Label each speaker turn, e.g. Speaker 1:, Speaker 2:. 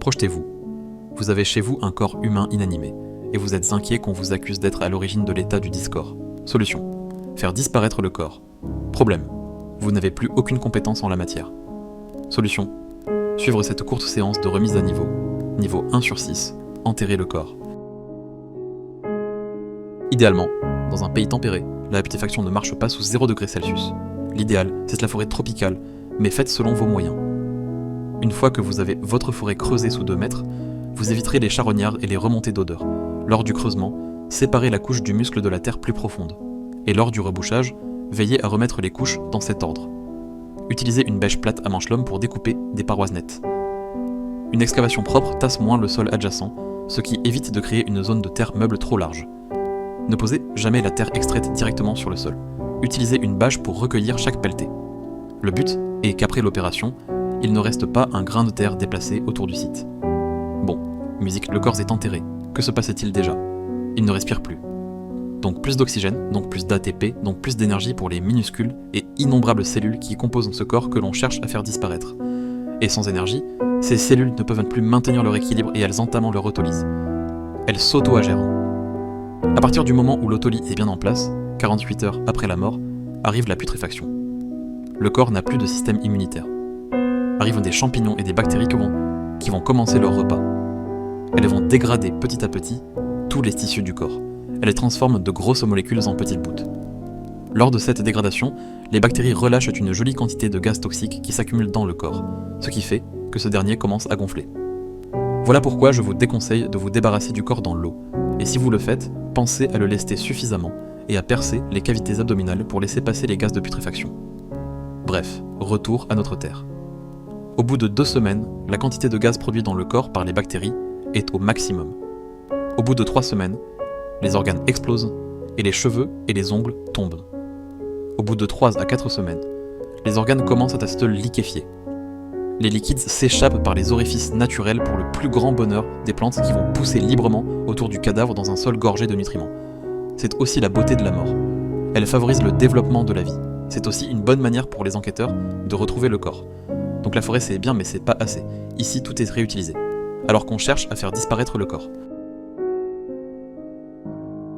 Speaker 1: Projetez-vous. Vous avez chez vous un corps humain inanimé, et vous êtes inquiet qu'on vous accuse d'être à l'origine de l'état du discord. Solution. Faire disparaître le corps. Problème. Vous n'avez plus aucune compétence en la matière. Solution. Suivre cette courte séance de remise à niveau. Niveau 1/6. Enterrer le corps. Idéalement, dans un pays tempéré, la putréfaction ne marche pas sous 0 degré Celsius. L'idéal, c'est la forêt tropicale, mais faites selon vos moyens. Une fois que vous avez votre forêt creusée sous 2 mètres, vous éviterez les charognards et les remontées d'odeur. Lors du creusement, séparez la couche du muscle de la terre plus profonde. Et lors du rebouchage, veillez à remettre les couches dans cet ordre. Utilisez une bêche plate à manche lhomme pour découper des parois nettes. Une excavation propre tasse moins le sol adjacent, ce qui évite de créer une zone de terre meuble trop large. Ne posez jamais la terre extraite directement sur le sol. Utilisez une bâche pour recueillir chaque pelletée. Le but est qu'après l'opération, il ne reste pas un grain de terre déplacé autour du site. Bon, musique, le corps est enterré. Que se passait-il déjà? Il ne respire plus. Donc plus d'oxygène, donc plus d'ATP, donc plus d'énergie pour les minuscules et innombrables cellules qui composent ce corps que l'on cherche à faire disparaître. Et sans énergie, ces cellules ne peuvent plus maintenir leur équilibre et elles entament leur autolyse. Elles s'auto-agèrent. À partir du moment où l'autolyse est bien en place, 48 heures après la mort, arrive la putréfaction. Le corps n'a plus de système immunitaire. Arrivent des champignons et des bactéries qui vont commencer leur repas. Elles vont dégrader petit à petit tous les tissus du corps. Elles transforment de grosses molécules en petites bouts. Lors de cette dégradation, les bactéries relâchent une jolie quantité de gaz toxiques qui s'accumulent dans le corps, ce qui fait que ce dernier commence à gonfler. Voilà pourquoi je vous déconseille de vous débarrasser du corps dans l'eau. Et si vous le faites, pensez à le lester suffisamment et à percer les cavités abdominales pour laisser passer les gaz de putréfaction. Bref, retour à notre terre. Au bout de 2 semaines, la quantité de gaz produit dans le corps par les bactéries est au maximum. Au bout de 3 semaines, les organes explosent et les cheveux et les ongles tombent. Au bout de 3 à 4 semaines, les organes commencent à se liquéfier. Les liquides s'échappent par les orifices naturels pour le plus grand bonheur des plantes qui vont pousser librement autour du cadavre dans un sol gorgé de nutriments. C'est aussi la beauté de la mort. Elle favorise le développement de la vie. C'est aussi une bonne manière pour les enquêteurs de retrouver le corps. Donc la forêt c'est bien mais c'est pas assez. Ici tout est réutilisé. Alors qu'on cherche à faire disparaître le corps.